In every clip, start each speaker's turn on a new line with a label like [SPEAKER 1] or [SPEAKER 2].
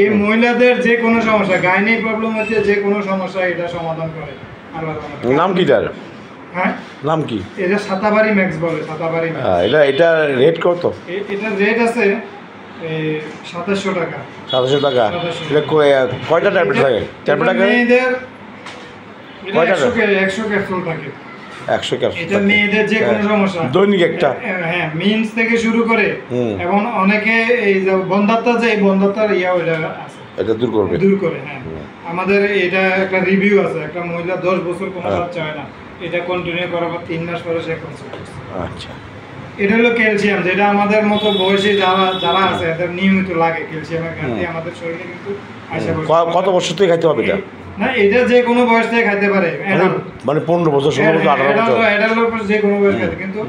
[SPEAKER 1] এই মহিলাদের যে কোনো সমস্যা, গাইনি প্রবলেম হচ্ছে, যে কোনো সমস্যা এটা সমাধান করে।
[SPEAKER 2] নাম কি তার?
[SPEAKER 1] হ্যাঁ,
[SPEAKER 2] নাম কি?
[SPEAKER 1] এটা সাতাবাড়ি ম্যাক্স বলে, সাতাবাড়ি ম্যাক্স।
[SPEAKER 2] এটা রেট কত?
[SPEAKER 1] এটা রেট আছে 2700 টাকা।
[SPEAKER 2] 2700 টাকা। এটা কয়টা ট্যাবলেট থাকে? ট্যাবলেট থাকে
[SPEAKER 1] মেয়েদের
[SPEAKER 2] কয়টা?
[SPEAKER 1] 100 ক্যাপসুল থাকে।
[SPEAKER 2] 100 ক্যাপসুল।
[SPEAKER 1] এটা মেয়েদের যে কোনো সমস্যা,
[SPEAKER 2] দৈনিক একটা।
[SPEAKER 1] হ্যাঁ, মিন্স থেকে শুরু করে, এবং অনেকে এই যে বন্ধাত্তা, যে এই বন্ধাত্তার ওইটা আছে, এটা দূর করে। হ্যাঁ, আমাদের এটা একটা রিভিউ আছে, একটা মহিলা 10 বছর কোনো বাচ্চা হয় না, এটা কন্টিনিউ করার পর 3 মাস পরে সে কনসেপ্ট করছে। আচ্ছা, এটা হলো ক্যালসিয়াম, যেটা আমাদের মতো বয়সী যারা আছে এদের নিয়মিত লাগে। ক্যালসিয়ামের ঘাটতি আমাদের শরীরে কিন্তু আশা করি।
[SPEAKER 2] কত বছর থেকে খাইতে হবে এটা?
[SPEAKER 1] না, এটা যে কোনো বয়স থেকে খাইতে পারে,
[SPEAKER 2] মানে 15 বছর, 16 বছর, 18 বছর,
[SPEAKER 1] এটা হলো যে কোনো বয়স খাইতে। কিন্তু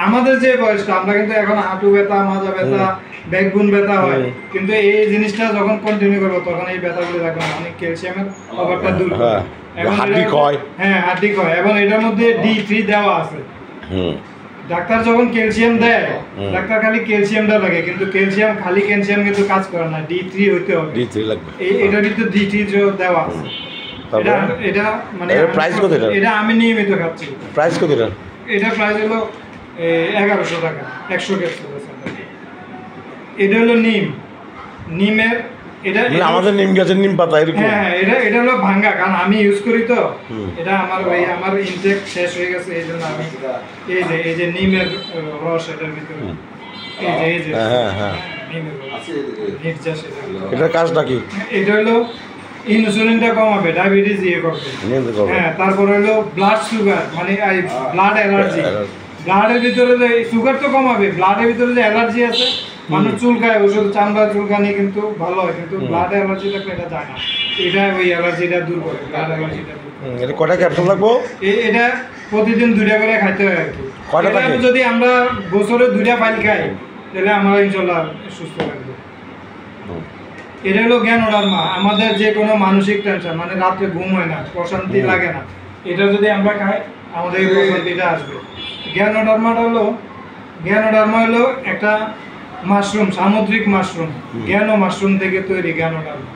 [SPEAKER 1] আমাদের যে বয়সটা, আমরা কিন্তু এখন হাঁটু ব্যথা, মাজা ব্যথা, ব্যাকবোন ব্যথা হয়, কিন্তু এই জিনিসটা যখন কন্টিনিউ করবো তখন এই ব্যথাগুলো থাকবে না। অনেক ক্যালসিয়ামের অভাবটা দূর করে।
[SPEAKER 2] হাড্ডি ক্ষয়।
[SPEAKER 1] হ্যাঁ, হাড্ডি ক্ষয়। এবং এটার মধ্যে D3 দেওয়া আছে। ডাক্তার যখন ক্যালসিয়াম দেয়, ডাক্তার খালি ক্যালসিয়ামটা লাগে, কিন্তু ক্যালসিয়াম, খালি ক্যালসিয়াম কিন্তু কাজ করে না, D3 হইতে হবে। D3 লাগবে। এটার ভিতরে D3 দেওয়া আছে। এটা মানে
[SPEAKER 2] প্রাইস কত এটা?
[SPEAKER 1] এটা আমি নিয়মিত খাচ্ছি।
[SPEAKER 2] প্রাইস কত এটা?
[SPEAKER 1] এটা প্রাইস হলো 1100 টাকা 100 ক্যাপসুল। এটা হলো নিমের, এটা
[SPEAKER 2] আমাদের নিম গাছের নিম পাতা এরকম।
[SPEAKER 1] হ্যাঁ, এটা হলো ভাঙ্গা, কারণ আমি ইউজ করি তো। এটা আমার ইনটেক শেষ হয়ে গেছে, এই জন্য আমি এই যে নিমের রস এটার ভিতরে, এই যে নিমের রস,
[SPEAKER 2] এটার কাজটা কি?
[SPEAKER 1] এটা হলো ইনসুলিনটা কমাবে, ডায়াবেটিস করবে। হ্যাঁ, তারপর হলো ব্লাড সুগার, মানে ব্লাড অ্যালার্জি। ব্লাডের ভিতরে যে সুগার তো কমাবে, ব্লাডের ভিতরে যে অ্যালার্জি আছে, মানুষ চুলকায়, ওষুধ চামড়া চুলকানি কিন্তু ভালো হয়, কিন্তু ব্লাড অ্যালার্জি থাকলে এটা যায় না। এটা ওই অ্যালার্জিটা দূর করে, ব্লাড অ্যালার্জিটা দূর করে।
[SPEAKER 2] এটা কয়টা ক্যাপসুল লাগবে?
[SPEAKER 1] এটা প্রতিদিন 2টা করে খাইতে হয় আর কি। যদি আমরা বছরে 2টা ফাইল খাই, তাহলে আমরা ইনশাল্লাহ সুস্থ থাকবো। এটা হলো জ্ঞানোডার্মা। আমাদের যে কোনো মানসিক টেনশন, মানে রাত্রে ঘুম হয় না, প্রশান্তি লাগে না, এটা যদি আমরা খাই আমাদের এই প্রশান্তিটা আসবে। জ্ঞানোডার্মা হলো একটা মাশরুম, সামুদ্রিক মাশরুম, জ্ঞানো মাশরুম থেকে তৈরি জ্ঞানোডার্মা।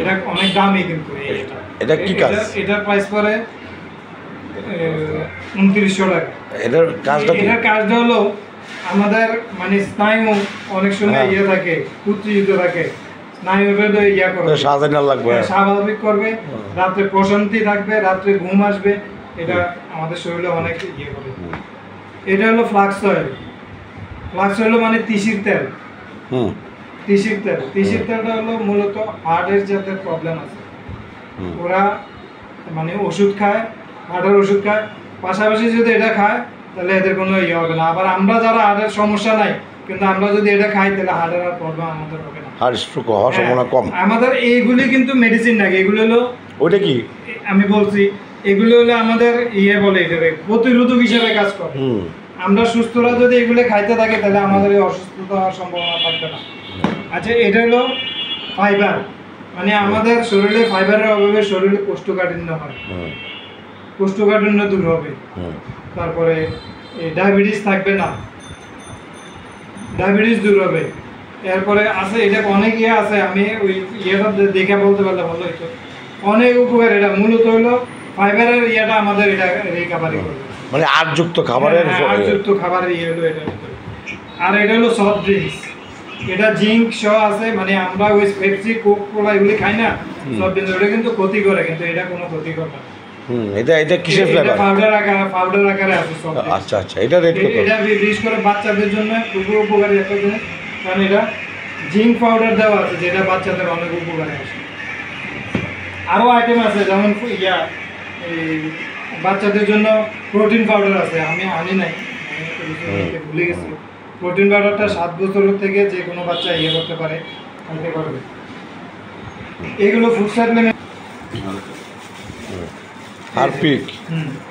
[SPEAKER 1] এটা অনেক দামি, কিন্তু
[SPEAKER 2] এটা কি কাজ?
[SPEAKER 1] এটার প্রাইস পড়ে 2900 টাকা।
[SPEAKER 2] এটার
[SPEAKER 1] কাজটা হলো আমাদের মানে স্নায়ু অনেক সময় থাকে, উত্তেজিত থাকে, স্নায়ুটা স্বাভাবিক করবে, রাত্রে প্রশান্তি থাকবে, রাত্রে ঘুম আসবে, এটা আমাদের শরীরে অনেক করে। এটা হলো ফ্লাক্স অয়েল মানে তিসির তেল। তিসির তেলটা হলো মূলত হার্টের যাদের প্রবলেম আছে, ওরা মানে ওষুধ খায়, হার্টের ওষুধ খায়, পাশাপাশি যদি এটা খায় তাহলে এদের কোনো হবে না। আবার আমরা যারা হার্টের সমস্যা নাই, কিন্তু আমরা যদি এটা খাই তাহলে হার্টের আর প্রবলেম আমাদের হবে না,
[SPEAKER 2] হার্ট স্ট্রোক হওয়ার সম্ভাবনা কম।
[SPEAKER 1] আমাদের এইগুলি কিন্তু মেডিসিন নাকি, এগুলো হলো,
[SPEAKER 2] ওইটা কি
[SPEAKER 1] আমি বলছি, এগুলো হলো আমাদের বলে এটাকে প্রতিরোধক হিসেবে কাজ করে। আমরা সুস্থরা যদি এগুলো খাইতে থাকি তাহলে আমাদের এই অসুস্থতা হওয়ার সম্ভাবনা থাকবে না। আচ্ছা, এটা হলো ফাইবার, মানে আমাদের শরীরে ফাইবারের অভাবে শরীরে কোষ্ঠকাঠিন্য হয়, কোষ্ঠকাঠিন্য দূর হবে। তারপরে ডায়াবেটিস থাকবে না, ডায়াবেটিস দূর হবে। এরপরে আছে, এটা অনেক আছে, আমি ওই দেখে বলতে পারলে ভালো হইতো। অনেক উপকার, এটা মূলত হলো ফাইবারের আমাদের এটা রিকভারি করবে,
[SPEAKER 2] মানে আটযুক্ত খাবারের
[SPEAKER 1] আটযুক্ত খাবারের হলো এটা। আর এটা হলো সফট ড্রিঙ্কস, এটা জিঙ্ক সহ আছে, মানে আমরা ওই পেপসি, কোক কোলা এগুলি খাই না, সফট ড্রিঙ্কস, ওটা কিন্তু ক্ষতি করে, কিন্তু এটা কোনো ক্ষতি করে না।
[SPEAKER 2] এটা কিসের ফ্লেভার?
[SPEAKER 1] পাউডার আকারে আছে সব।
[SPEAKER 2] আচ্ছা, এটা রেট কত?
[SPEAKER 1] এটা বিশেষ করে বাচ্চাদের জন্য খুবই উপকারী একটা জিনিস, কারণ এটা জিঙ্ক পাউডার দেওয়া আছে, যেটা বাচ্চাদের অনেক উপকারে আসে। আরও আইটেম আছে, যেমন এই বাচ্চাদের জন্য প্রোটিন পাউডার আছে, আমি আনি নাই, ভুলে গেছি। প্রোটিন পাউডারটা 7 বছর থেকে যে কোনো বাচ্চা করতে পারে, খেতে পারবে। এগুলো food supplement,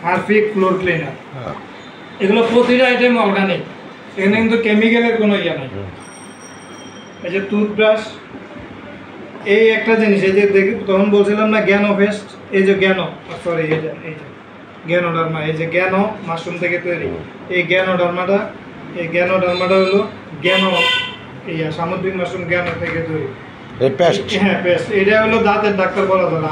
[SPEAKER 1] Harpic floor cleaner, এগুলো প্রতিটা আইটেম অর্গানিক, এখানে কিন্তু কেমিক্যালের কোনো নাই। এই যে টুথব্রাশ, এই একটা জিনিস, এই যে তখন বলছিলাম না জ্ঞানো পেস্ট, এই যে সরি এই যে জ্ঞানোডার্মা, এই যে জ্ঞানো মাশরুম থেকে তৈরি। এই জ্ঞানোডার্মাটা হলো সামুদ্রিক মাশরুম জ্ঞানো থেকে তৈরি।
[SPEAKER 2] এই পেস্ট
[SPEAKER 1] হ্যাঁ পেস্ট, এটা হলো দাঁতের ডাক্তার বলা চলে।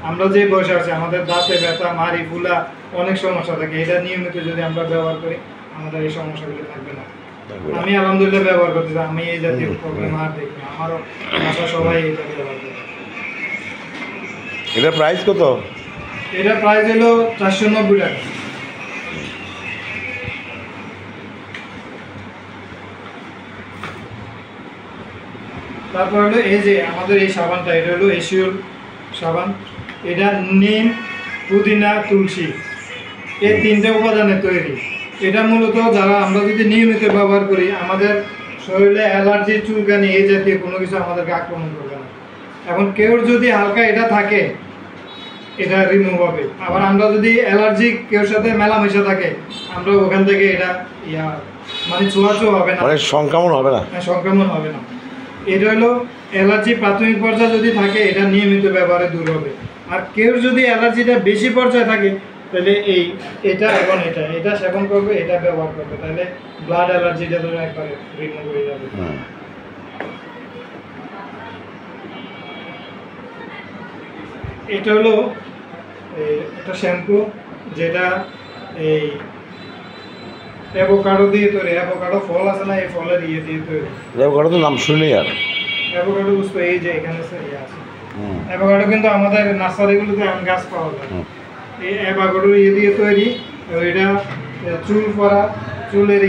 [SPEAKER 1] আমরা যে বয়সে আছি আমাদের দাঁতে ব্যথা, মাড়ি ফুলা অনেক সমস্যা থাকে, এটা নিয়মিত যদি আমরা ব্যবহার করি আমাদের এই সমস্যাগুলো থাকবে না। আমি আলহামদুলিল্লাহ ব্যবহার করতেছি, আমি এই জাতীয় প্রবলেম আর দেখি, আমারও বাসা সবাই এটা ব্যবহার করে।
[SPEAKER 2] এটা প্রাইস কত?
[SPEAKER 1] এটা প্রাইস হলো 490 টাকা। তারপর হলো এই যে আমাদের এই সাবানটা, এটা হলো এশিয়াল সাবান। এটা নিম, পুদিনা, তুলসী এই 3টে উপাদানে তৈরি। এটা মূলত যারা আমরা যদি নিয়মিত ব্যবহার করি আমাদের শরীরে অ্যালার্জি, চুলকানি এই জাতীয় কোনো কিছু আমাদেরকে আক্রমণ করবে না। এখন কেউ যদি হালকা এটা থাকে এটা রিমুভ হবে, আবার আমরা যদি অ্যালার্জি কেউ সাথে মেলামেশা থাকে আমরা ওখান থেকে এটা মানে ছোঁয়াচো হবে না,
[SPEAKER 2] মানে সংক্রমণ হবে না।
[SPEAKER 1] সংক্রমণ হবে না। এটা হলো অ্যালার্জি প্রাথমিক পর্যায়ে যদি থাকে এটা নিয়মিত ব্যবহারে দূর হবে। আর কেউ যদি অ্যালার্জিটা বেশি পর্যায়ে থাকে তাহলে এটা এবং এটা সেবন করবে, এটা ব্যবহার করবে, তাহলে ব্লাড অ্যালার্জিটা ধরে একবারে রিমুভ হয়ে যাবে। এটা হলো একটা শ্যাম্পু যেটা এই অ্যাভোকাডো দিয়ে তৈরি। অ্যাভোকাডো ফল আছে না, এই ফলের দিয়ে তৈরি।
[SPEAKER 2] অ্যাভোকাডো তো নাম শুনি আর
[SPEAKER 1] অ্যাভোকাডো বুঝতে এই যে এখানে আছে অ্যাভোকাডো, কিন্তু আমাদের নার্সারিগুলোতে এখন গাছ পাওয়া যায়। এই অ্যাভোকাডো দিয়ে তৈরি। এটা চুল পড়া, চুলের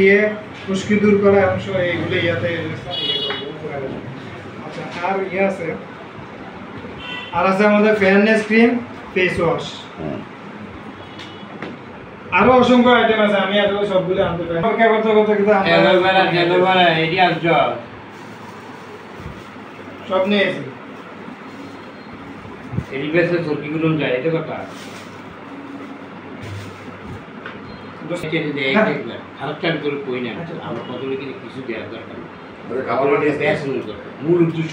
[SPEAKER 1] খুশকি দূর করা অংশ এইগুলো ইয়াতে। আচ্ছা আর আছে আমাদের ফেয়ারনেস ক্রিম, ফেস ওয়াশ, আরো অসংখ্য আইটেম আছে। আমি আসলে সবগুলো আনতে পারি সব নিয়েছি।
[SPEAKER 3] কিছু দেওয়ার দরকার মূল উদ্দেশ্য